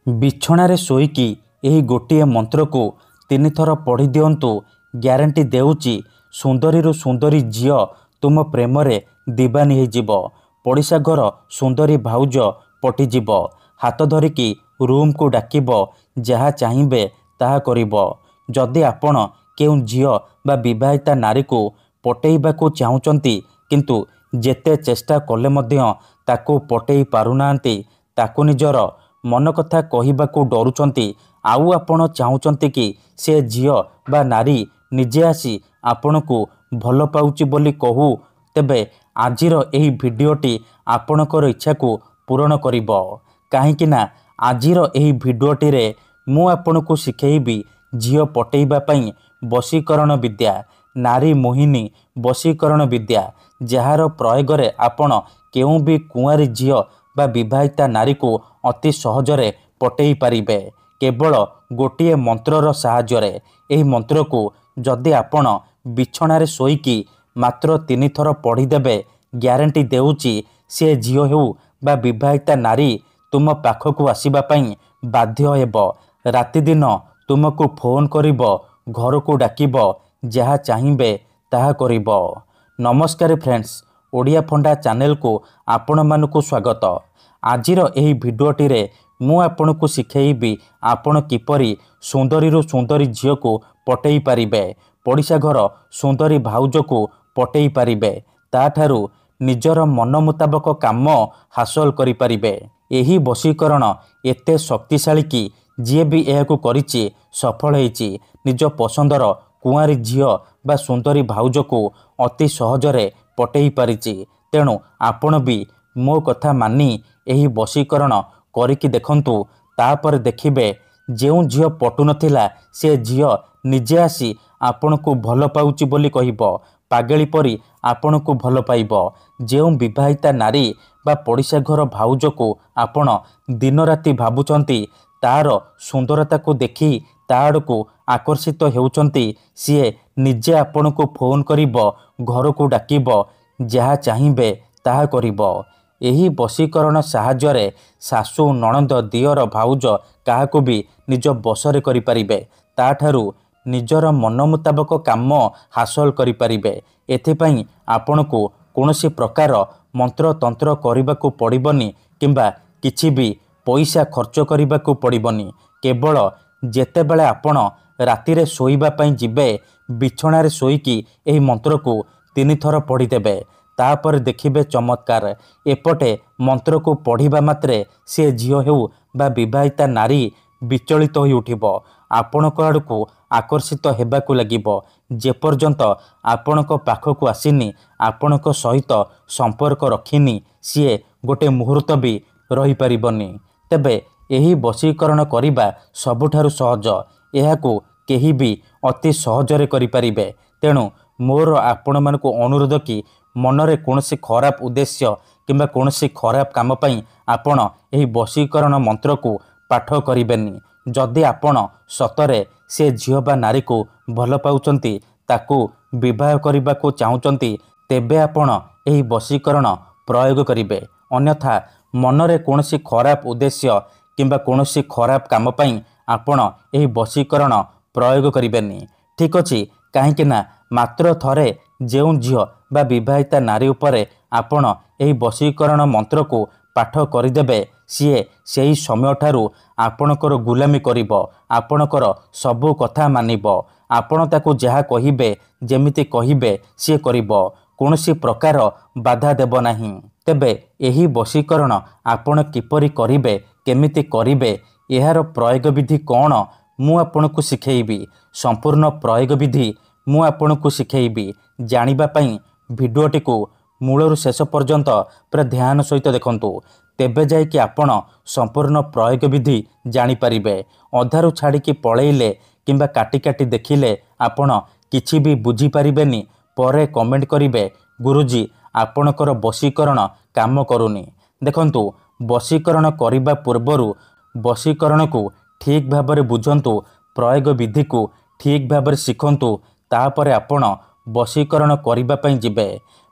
ବିଛଣାରେ ଶୋଇକି ଏହି ଗୋଟିଏ ମନ୍ତ୍ରକୁ 3 ଥର ପଢ଼ି ଦିଅନ୍ତୁ। ଗ୍ୟାରେଣ୍ଟି ଦେଉଛି ସୁନ୍ଦରୀରୁ ସୁନ୍ଦରୀ ଝିଅ ତୁମ ପ୍ରେମରେ ଦିବାନୀ ହେଇଯିବ। ପଡ଼ିଶା ଘର ସୁନ୍ଦରୀ ଭାଉଜ ପଟିଯିବ। ହାତ ଧରିକି ରୁମ୍କୁ ଡାକିବ। ଯାହା ଚାହିଁବେ ତାହା କରିବ। ଯଦି ଆପଣ କେଉଁ ଝିଅ ବା ବିବାହିତା ନାରୀକୁ ପଟେଇବାକୁ ଚାହୁଁଛନ୍ତି କିନ୍ତୁ ଯେତେ ଚେଷ୍ଟା କଲେ ମଧ୍ୟ ତାକୁ ପଟେଇ ପାରୁନାହାନ୍ତି, ତାକୁ ନିଜର ମନ କଥା କହିବାକୁ ଡରୁଛନ୍ତି, ଆଉ ଆପଣ ଚାହୁଁଛନ୍ତି କି ସେ ଝିଅ ବା ନାରୀ ନିଜେ ଆସି ଆପଣଙ୍କୁ ଭଲ ପାଉଛି ବୋଲି କହୁ, ତେବେ ଆଜିର ଏହି ଭିଡ଼ିଓଟି ଆପଣଙ୍କର ଇଚ୍ଛାକୁ ପୂରଣ କରିବ। କାହିଁକି ନା ଆଜିର ଏହି ଭିଡ଼ିଓଟିରେ ମୁଁ ଆପଣଙ୍କୁ ଶିଖେଇବି ଝିଅ ପଟେଇବା ପାଇଁ ବଶୀକରଣ ବିଦ୍ୟା, ନାରୀ ମୋହିନୀ ବଶୀକରଣ ବିଦ୍ୟା, ଯାହାର ପ୍ରୟୋଗରେ ଆପଣ କେଉଁ ବି କୁଆଁରୀ ଝିଅ ବା ବିବାହିତା ନାରୀକୁ ଅତି ସହଜରେ ପଟେଇ ପାରିବେ କେବଳ ଗୋଟିଏ ମନ୍ତ୍ରର ସାହାଯ୍ୟରେ। ଏହି ମନ୍ତ୍ରକୁ ଯଦି ଆପଣ ବିଛଣାରେ ଶୋଇକି ମାତ୍ର 3 ଥର ପଢ଼ିଦେବେ, ଗ୍ୟାରେଣ୍ଟି ଦେଉଛି ସେ ଝିଅ ହେଉ ବା ବିବାହିତା ନାରୀ ତୁମ ପାଖକୁ ଆସିବା ପାଇଁ ବାଧ୍ୟ ହେବ। ରାତିଦିନ ତୁମକୁ ଫୋନ୍ କରିବ, ଘରକୁ ଡାକିବ, ଯାହା ଚାହିଁବେ ତାହା କରିବ। ନମସ୍କାର ଫ୍ରେଣ୍ଡସ୍, ଓଡ଼ିଆ ଫଣ୍ଡା ଚ୍ୟାନେଲକୁ ଆପଣମାନଙ୍କୁ ସ୍ୱାଗତ। ଆଜିର ଏହି ଭିଡ଼ିଓଟିରେ ମୁଁ ଆପଣଙ୍କୁ ଶିଖେଇବି ଆପଣ କିପରି ସୁନ୍ଦରୀରୁ ସୁନ୍ଦରୀ ଝିଅକୁ ପଟେଇ ପାରିବେ, ପଡ଼ିଶା ଘର ସୁନ୍ଦରୀ ଭାଉଜକୁ ପଟେଇ ପାରିବେ, ତାଠାରୁ ନିଜର ମନ ମୁତାବକ କାମ ହାସଲ କରିପାରିବେ। ଏହି ବଶୀକରଣ ଏତେ ଶକ୍ତିଶାଳୀ କି ଯିଏ ବି ଏହାକୁ କରିଛି ସଫଳ ହେଇଛି। ନିଜ ପସନ୍ଦର କୁଆଁରୀ ଝିଅ ବା ସୁନ୍ଦରୀ ଭାଉଜକୁ ଅତି ସହଜରେ ପଟେଇ ପାରିଛି। ତେଣୁ ଆପଣ ବି ମୋ କଥା ମାନି ଏହି ବଶୀକରଣ କରିକି ଦେଖନ୍ତୁ। ତାପରେ ଦେଖିବେ ଯେଉଁ ଝିଅ ପଟୁନଥିଲା ସେ ଝିଅ ନିଜେ ଆସି ଆପଣଙ୍କୁ ଭଲ ପାଉଛି ବୋଲି କହିବ, ପାଗଳି ପରି ଆପଣଙ୍କୁ ଭଲ ପାଇବ। ଯେଉଁ ବିବାହିତା ନାରୀ ବା ପଡ଼ିଶା ଘର ଭାଉଜକୁ ଆପଣ ଦିନରାତି ଭାବୁଛନ୍ତି, ତାର ସୁନ୍ଦରତାକୁ ଦେଖି ତା ଆଡ଼କୁ ଆକର୍ଷିତ ହେଉଛନ୍ତି, ସିଏ ନିଜେ ଆପଣଙ୍କୁ ଫୋନ୍ କରିବ, ଘରକୁ ଡାକିବ, ଯାହା ଚାହିଁବେ ତାହା କରିବ। ଏହି ବଶୀକରଣ ସାହାଯ୍ୟରେ ଶାଶୁ, ନଣନ୍ଦ, ଦିଅର, ଭାଉଜ କାହାକୁ ବି ନିଜ ବଶରେ କରିପାରିବେ, ତାଠାରୁ ନିଜର ମନ ମୁତାବକ କାମ ହାସଲ କରିପାରିବେ। ଏଥିପାଇଁ ଆପଣଙ୍କୁ କୌଣସି ପ୍ରକାର ମନ୍ତ୍ରତନ୍ତ୍ର କରିବାକୁ ପଡ଼ିବନି କିମ୍ବା କିଛି ବି ପଇସା ଖର୍ଚ୍ଚ କରିବାକୁ ପଡ଼ିବନି। କେବଳ ଯେତେବେଳେ ଆପଣ ରାତିରେ ଶୋଇବା ପାଇଁ ଯିବେ, ବିଛଣାରେ ଶୋଇକି ଏହି ମନ୍ତ୍ରକୁ 3 ଥର ପଢ଼ିଦେବେ। ତାପରେ ଦେଖିବେ ଚମତ୍କାର। ଏପଟେ ମନ୍ତ୍ରକୁ ପଢ଼ିବା ମାତ୍ରେ ସେ ଝିଅ ହେଉ ବା ବିବାହିତା ନାରୀ ବିଚଳିତ ହୋଇ ଉଠିବ, ଆପଣଙ୍କ ଆଡ଼କୁ ଆକର୍ଷିତ ହେବାକୁ ଲାଗିବ। ଯେପର୍ଯ୍ୟନ୍ତ ଆପଣଙ୍କ ପାଖକୁ ଆସିନି, ଆପଣଙ୍କ ସହିତ ସମ୍ପର୍କ ରଖିନି, ସିଏ ଗୋଟେ ମୁହୂର୍ତ୍ତ ବି ରହିପାରିବନି। ତେବେ ଏହି ବଶୀକରଣ କରିବା ସବୁଠାରୁ ସହଜ। ଏହାକୁ କେହି ବି ଅତି ସହଜରେ କରିପାରିବେ। ତେଣୁ ମୋର ଆପଣମାନଙ୍କୁ ଅନୁରୋଧ କି ମନରେ କୌଣସି ଖରାପ ଉଦ୍ଦେଶ୍ୟ କିମ୍ବା କୌଣସି ଖରାପ କାମ ପାଇଁ ଆପଣ ଏହି ବଶୀକରଣ ମନ୍ତ୍ରକୁ ପାଠ କରିବେନି। ଯଦି ଆପଣ ସତରେ ସେ ଝିଅ ବା ନାରୀକୁ ଭଲ ପାଉଛନ୍ତି, ତାକୁ ବିବାହ କରିବାକୁ ଚାହୁଁଛନ୍ତି, ତେବେ ଆପଣ ଏହି ବଶୀକରଣ ପ୍ରୟୋଗ କରିବେ। ଅନ୍ୟଥା ମନରେ କୌଣସି ଖରାପ ଉଦ୍ଦେଶ୍ୟ କିମ୍ବା କୌଣସି ଖରାପ କାମ ପାଇଁ ଆପଣ ଏହି ବଶୀକରଣ ପ୍ରୟୋଗ କରିବେନି। ଠିକ୍ ଅଛି? କାହିଁକି ନା ମାତ୍ର ଥରେ ଯେଉଁ ଝିଅ ବା ବିବାହିତା ନାରୀ ଉପରେ ଆପଣ ଏହି ବଶୀକରଣ ମନ୍ତ୍ରକୁ ପାଠ କରିଦେବେ, ସିଏ ସେହି ସମୟଠାରୁ ଆପଣଙ୍କର ଗୁଲାମୀ କରିବ, ଆପଣଙ୍କର ସବୁ କଥା ମାନିବ। ଆପଣ ତାକୁ ଯାହା କହିବେ, ଯେମିତି କହିବେ ସିଏ କରିବ, କୌଣସି ପ୍ରକାର ବାଧା ଦେବ ନାହିଁ। ତେବେ ଏହି ବଶୀକରଣ ଆପଣ କିପରି କରିବେ, କେମିତି କରିବେ, ଏହାର ପ୍ରୟୋଗ ବିଧି କ'ଣ, ମୁଁ ଆପଣଙ୍କୁ ଶିଖେଇବି। ସମ୍ପୂର୍ଣ୍ଣ ପ୍ରୟୋଗ ବିଧି ମୁଁ ଆପଣଙ୍କୁ ଶିଖେଇବି। ଜାଣିବା ପାଇଁ ଭିଡ଼ିଓଟିକୁ ମୂଳରୁ ଶେଷ ପର୍ଯ୍ୟନ୍ତ ପୁରା ଧ୍ୟାନ ସହିତ ଦେଖନ୍ତୁ। ତେବେ ଯାଇକି ଆପଣ ସମ୍ପୂର୍ଣ୍ଣ ପ୍ରୟୋଗ ବିଧି ଜାଣିପାରିବେ। ଅଧାରୁ ଛାଡ଼ିକି ପଳେଇଲେ କିମ୍ବା କାଟି କାଟି ଦେଖିଲେ ଆପଣ କିଛି ବି ବୁଝିପାରିବେନି। ପରେ କମେଣ୍ଟ କରିବେ, ଗୁରୁଜୀ ଆପଣଙ୍କର ବଶୀକରଣ କାମ କରୁନି। ଦେଖନ୍ତୁ, ବଶୀକରଣ କରିବା ପୂର୍ବରୁ ବଶୀକରଣକୁ ଠିକ୍ ଭାବରେ ବୁଝନ୍ତୁ, ପ୍ରୟୋଗ ବିଧିକୁ ଠିକ୍ ଭାବରେ ଶିଖନ୍ତୁ। ତାପରେ ଆପଣ ବଶୀକରଣ କରିବା ପାଇଁ ଯିବେ।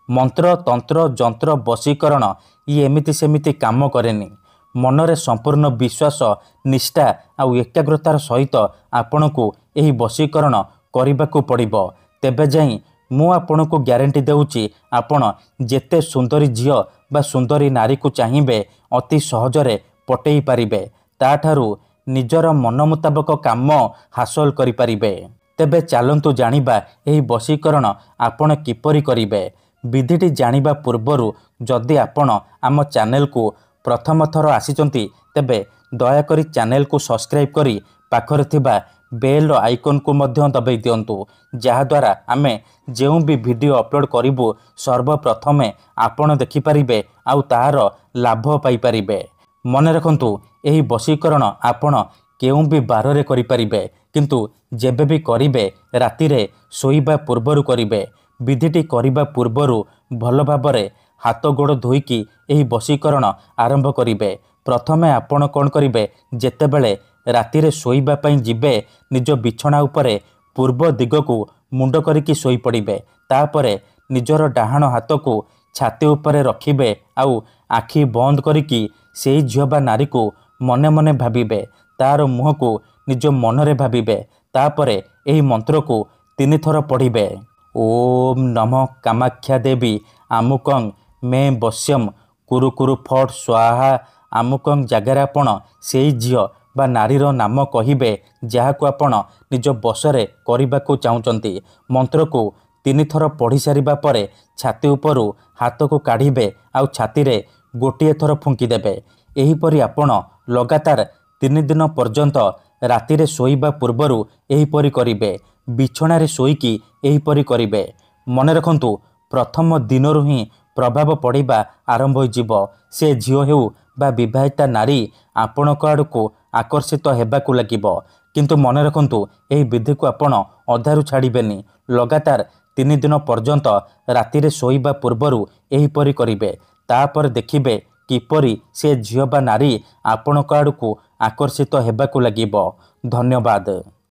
ମନ୍ତ୍ର, ତନ୍ତ୍ର, ଯନ୍ତ୍ର, ବଶୀକରଣ ଇଏ ଏମିତି ସେମିତି କାମ କରେନି। मनरे संपूर्ण विश्वास निष्ठा आउ एकाग्रतार सहित आपणको एही वशीकरण करबाकू पड़िबो। तेबे जाई मु आपणको ग्यारंटी देउची आपण जेते सुंदरी झियो बा सुंदरी नारी को चाहिए अति सहजरे पटेई पारिबे, ताठारू निजर मन मुताबक काम हासिल करि पारिबे। तेबे चलंतु जानिबा एही वशीकरण आपण किपरि करिबे। विधिटी जानिबा पूर्वरु जदि आपण आम चैनल को प्रथम थर आसीचंती तेबे दयाकरी चैनल को सब्सक्राइब करी पाखरे थिबा बेल आइकन को मध्य दबाई दियंतु, जहा द्वारा आमे जेउ भी वीडियो अपलोड करिबु सर्वप्रथमे आपण देखि परिबे आउ तार लाभ पाई परिबे। मने रखंतु एही वशीकरण आपण केउ भी बाररे करि परिबे, किंतु जेबे भी करिबे रातिरे सोइबा पूर्वरु करिबे। विधिटी करिबा पूर्वरु भल भाबरे हाथ गोड़ धोईकी एही वशीकरण आरंभ करिबे। प्रथमे आपण कोन करिबे, जेतेबेले रातिरे सोइबा पई जिबे निज बिछणा उपरे पूर्व दिगकू मुंड करिकी सोई पड़िबे। तापरे निजर डाहाण हाथ को छाती उपरे रखिबे आउ आखि बंद करिकी सेई झियो बा नारी को मने मने भाबिबे, तार मुह को निज मनरे भाबिबे। तापरे एही मंत्र को 3 थर पढ़िबे। ओम नमः कामाख्या देवी आमुकं मे बश्यम कुरु कुरु फट स्वाहा। आमुकं जगार आपण सेई झियो बा नारीर नाम कहिबे जहाको आपण निज बसरे करबाकू चाहुचंती। मंत्र को 3 थर पढ़ी सारिबा परे छाती उपरु हाथ को काढ़िबे आउ छाती रे गोटिए थर फुंकी देबे। एहीपरि आपण लगातार 3 दिन पर्यंत रातिरे सोइबा पूर्वरु एहीपरि करिबे। बिछणारे सोईकी एहीपरि करिबे। मने रखंतु प्रथम दिनरु ही प्रभाव पड़िबा आरंभ होइजिबो। से झियो हेउ बा विवाहिता नारी आपणक आड़को आकर्षित हेबाकू लागिबो। किंतु मने रखंतु एही विधि को आपण अधारु छाड़िबेनी। लगातार 3 दिन पर्यंत रातिरे सोइबा पूर्वरु एहीपरि करिबे। तापर देखिबे किपरि से झियो बा नारी आपणक आड़को आकर्षित हेबाकू लागिबो। धन्यवाद।